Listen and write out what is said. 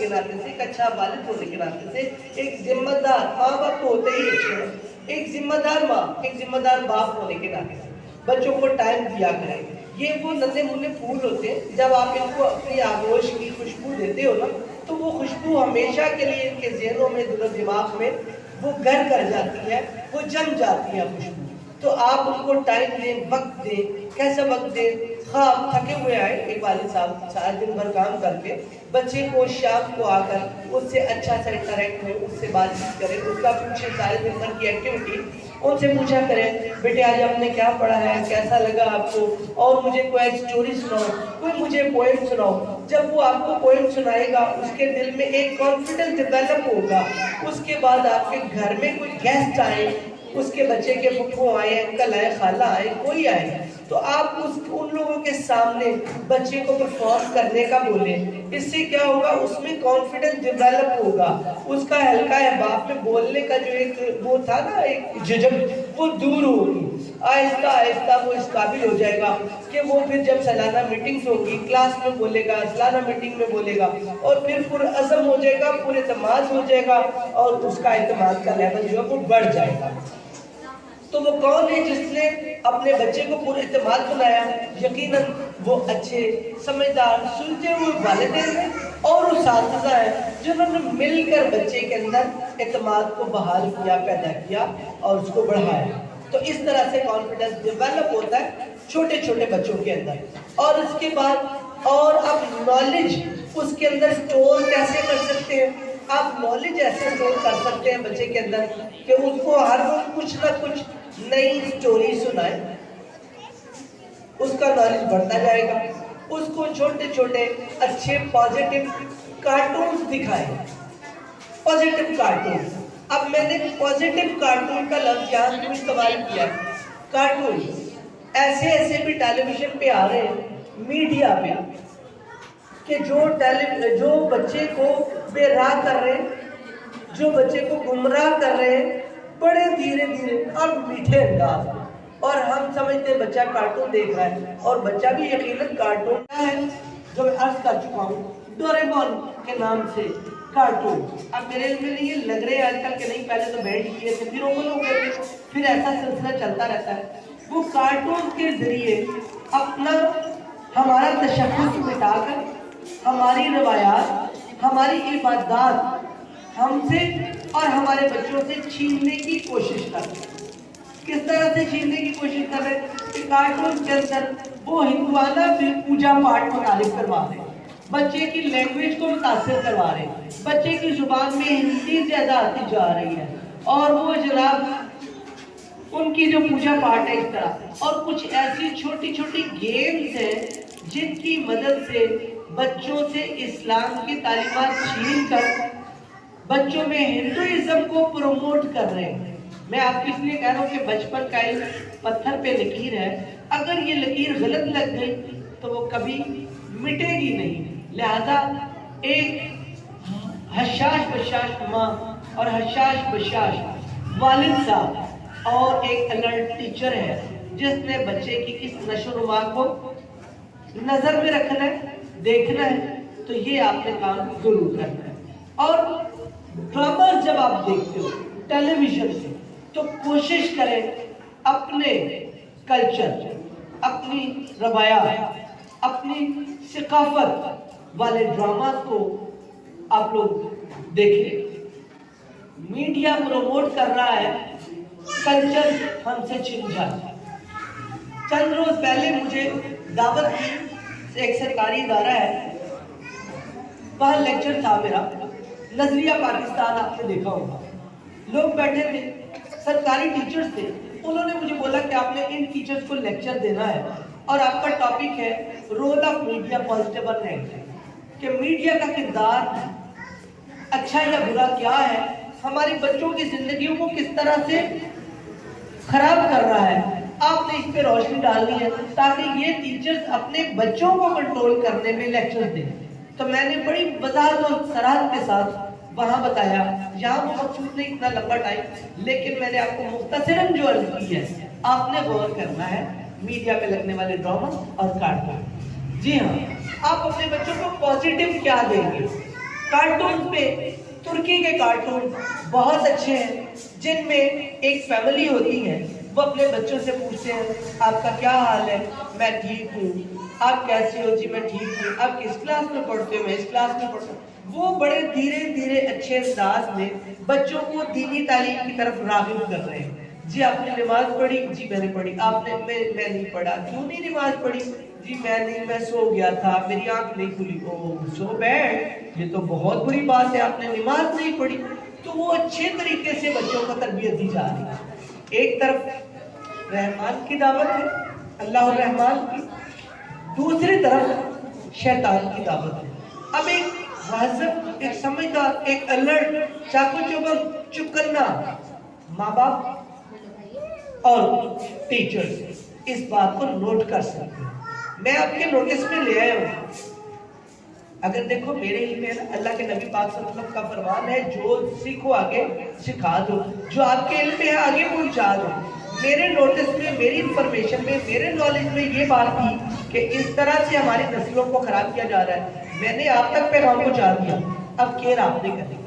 کے ناطے سے، ایک اچھا والد ہونے کے ناطے سے، ایک ذمہ دار ماں باپ تو ہوتے ہی اچھے ہیں، ایک ذمہ دار ماں، ایک ذمہ دار باپ ہونے کے ناطے سے بچوں کو ٹائم دیا کریں۔ یہ وہ ننھے منھے پھول ہوتے ہیں، جب آپ ان کو اپنی آغوش کی خوشبو دیتے ہو نا تو وہ خوشبو ہمیشہ کے لیے ان کے ذہنوں میں، دل و دماغ میں وہ گھر کر جاتی ہے، وہ جم جاتی ہے خوشبو۔ تو آپ ان کو ٹائم دیں، وقت دیں۔ کیسا وقت دیں؟ خواہ آپ تھکے ہوئے آئے، ایک والد صاحب سارا دن بھر کام کر کے بچے کو شام کو آ کر اس سے اچھا سا انٹریکٹ ہو، اس سے بات چیت کریں، اس کا پوچھیں سارے دن بھر کی ایکٹیویٹی ان سے پوچھا کریں، بیٹے آج آپ نے کیا پڑھا ہے، کیسا لگا آپ کو، اور مجھے کوئی اسٹوری سناؤ، کوئی مجھے پوئم سناؤ۔ جب وہ آپ کو پوئم سنائے گا اس کے دل میں ایک کانفیڈنس ڈیولپ ہوگا۔ اس کے بعد آپ کے گھر میں کوئی گیسٹ آئے، اس کے بچے کے پھپھو آئے، انکل آئے، خالہ آئے، کوئی آئے، تو آپ ان لوگوں کے سامنے بچے کو پرفارم کرنے کا بولیں۔ اس سے کیا ہوگا؟ اس میں کانفیڈنس ڈیولپ ہوگا، اس کا ہلکا احباب میں بولنے کا جو ایک وہ تھا نا، ایک جھجک، وہ دور ہوگی۔ آہستہ آہستہ وہ اس قابل ہو جائے گا کہ وہ پھر جب سالانہ میٹنگز ہوگی کلاس میں بولے گا، سالانہ میٹنگ میں بولے گا، اور پھر پرعزم ہو جائے گا، پر اعتماد ہو جائے گا، اور اس کا اعتماد کا لیول جو ہے وہ بڑھ جائے گا۔ تو وہ کون ہے جس نے اپنے بچے کو پر اعتماد بنایا؟ یقیناً وہ اچھے، سمجھدار، سلجھے ہوئے والدین ہیں اور اساتذہ ہیں جنہوں نے مل کر بچے کے اندر اعتماد کو بحال کیا، پیدا کیا اور اس کو بڑھایا۔ تو اس طرح سے کانفیڈنس ڈیولپ ہوتا ہے چھوٹے چھوٹے بچوں کے اندر۔ اور اس کے بعد اور اب نالج اس کے اندر سٹور کیسے کر سکتے ہیں؟ آپ نالج ایسے سٹور کر سکتے ہیں بچے کے اندر کہ اس کو ہر روز کچھ نہ کچھ نئی سٹوری سنائیں، اس کا نالج بڑھتا جائے گا۔ اس کو چھوٹے چھوٹے اچھے پازیٹیو کارٹونز دکھائیں، پازیٹیو کارٹون۔ اب میں نے پازیٹیو کارٹون کا لفظ یہاں کیوں استعمال کیا ہے؟ کارٹون ایسے ایسے بھی ٹیلی ویژن پہ آ رہے ہیں، میڈیا پہ، کہ جو بچے کو بے راہ کر رہے ہیں، جو بچے کو گمراہ کر رہے ہیں، بڑے دھیرے دھیرے اور میٹھے انداز۔ اور ہم سمجھتے ہیں بچہ کارٹون دیکھ رہا ہے، اور بچہ بھی یقیناً کارٹون ہے جو میں عرض کر چکا ہوں، ڈوریمون کے نام سے کارٹون۔ اب میرے علم میں نہیں یہ لگ رہے آج کل کہ نہیں، پہلے تو بینڈ کیے تھے، پھر اوپن ہو گئے تھے، پھر ایسا سلسلہ چلتا رہتا ہے۔ وہ کارٹون کے ذریعے اپنا ہمارا تشخص مٹا کر ہماری روایات، ہماری عبادات ہم سے اور ہمارے بچوں سے چھیننے کی کوشش کر رہے ہیں۔ کس طرح سے چھیننے کی کوشش کر رہے ہیں؟ کہ کارٹون کے اندر وہ ہندوانہ بھی پوجا پاٹ متعلق کروا رہے ہیں، بچے کی لینگویج کو متاثر کروا رہے ہیں، بچے کی زبان میں ہندی زیادہ آتی جا رہی ہے، اور وہ جناب ان کی جو پوجا پاٹ ہے اس طرح، اور کچھ ایسی چھوٹی چھوٹی گیمز ہیں جن کی مدد سے بچوں سے اسلام کی تعلیمات چھین کر بچوں میں ہندوازم کو پروموٹ کر رہے ہیں۔ میں آپ کو اس لیے کہہ رہا ہوں کہ بچپن کا علم پتھر پہ لکیر ہے، اگر یہ لکیر غلط لگ گئی تو وہ کبھی مٹے گی نہیں۔ لہذا ایک حشاش بشاش ماں اور حشاش بشاش والد صاحب اور ایک الرٹ ٹیچر ہے جس نے بچے کی اس نشو و نما کو نظر میں رکھنا ہے، دیکھنا ہے، تو یہ آپ نے کام ضرور کرنا ہے۔ اور ڈراماز جب آپ دیکھتے ہو ٹیلی ویژن سے تو کوشش کریں اپنے کلچر، اپنی روایات، اپنی ثقافت والے ڈراماز کو آپ لوگ دیکھیں۔ میڈیا پروموٹ کر رہا ہے کلچر ہم سے چھن جائے۔ چند روز پہلے مجھے دعوت کی، ایک سرکاری ادارہ ہے، وہاں لیکچر تھا میرا، نظریہ پاکستان، آپ نے دیکھا ہوگا، لوگ بیٹھے تھے، سرکاری ٹیچرز تھے، انہوں نے مجھے بولا کہ آپ نے ان ٹیچرز کو لیکچر دینا ہے اور آپ کا ٹاپک ہے رول آف میڈیا پازیٹیو اور نیگیٹو، کہ میڈیا کا کردار اچھا یا برا کیا ہے، ہماری بچوں کی زندگیوں کو کس طرح سے خراب کر رہا ہے۔ آپ نے اس پہ روشنی ڈالنی ہے تاکہ یہ ٹیچرز اپنے بچوں کو کنٹرول کرنے میں لیکچر دیں۔ تو میں نے بڑی وضاحت اور صراحت کے ساتھ وہاں بتایا، یہاں وہ مقصود نہیں اتنا لمبا ٹائم، لیکن میں نے آپ کو مختصراً جو عرض کی ہے، آپ نے غور کرنا ہے میڈیا پہ لگنے والے ڈراما اور کارٹون۔ جی ہاں، آپ اپنے بچوں کو پازیٹیو کیا دیں گے؟ کارٹون پہ ترکی کے کارٹون بہت اچھے ہیں، جن میں ایک فیملی ہوتی ہے، وہ اپنے بچوں سے پوچھتے ہیں آپ کا کیا حال ہے؟ میں ٹھیک ہوں۔ آپ کیسے ہو؟ جی میں ٹھیک ہوں۔ آپ کس کلاس میں پڑھتے ہو؟ میں اس کلاس میں پڑھتا ہوں۔ وہ بڑے دھیرے دھیرے اچھے انداز میں بچوں کو دینی تعلیم کی طرف راغب کر رہے ہیں۔ جی آپ نے نماز پڑھی؟ جی میں نے پڑھی۔ آپ نے میں نہیں پڑھا۔ کیوں نہیں نماز پڑھی؟ جی میں سو گیا تھا، میری آنکھ نہیں کھلی۔ اوہ سو بیڈ، یہ تو بہت بری بات ہے، آپ نے نماز نہیں پڑھی۔ تو وہ اچھے طریقے سے بچوں کو تربیت دی جا رہی ہے۔ ایک طرف رحمان کی دعوت ہے، اللہ الرحمان کی، دوسری طرف شیطان کی دعوت ہے۔ اب ایک مہذب، ایک سمجھدار، ایک الرٹ، چاقو چوبند چکنا ماں باپ اور ٹیچرز اس بات کو نوٹ کر سکتے ہیں۔ میں آپ کے نوٹس میں لے آیا ہوں، اگر دیکھو میرے علم میں اللہ کے نبی پاک صلی اللہ علیہ وسلم کا فرمان ہے جو سیکھو آگے سکھا دو، جو آپ کے علم میں ہے آگے پہنچا دو۔ میرے نوٹس میں، میری انفارمیشن میں، میرے نالج میں یہ بات تھی کہ اس طرح سے ہماری نسلوں کو خراب کیا جا رہا ہے۔ میں نے آپ تک پیغام پہنچا دیا، اب کیئر آپ نے کرنی۔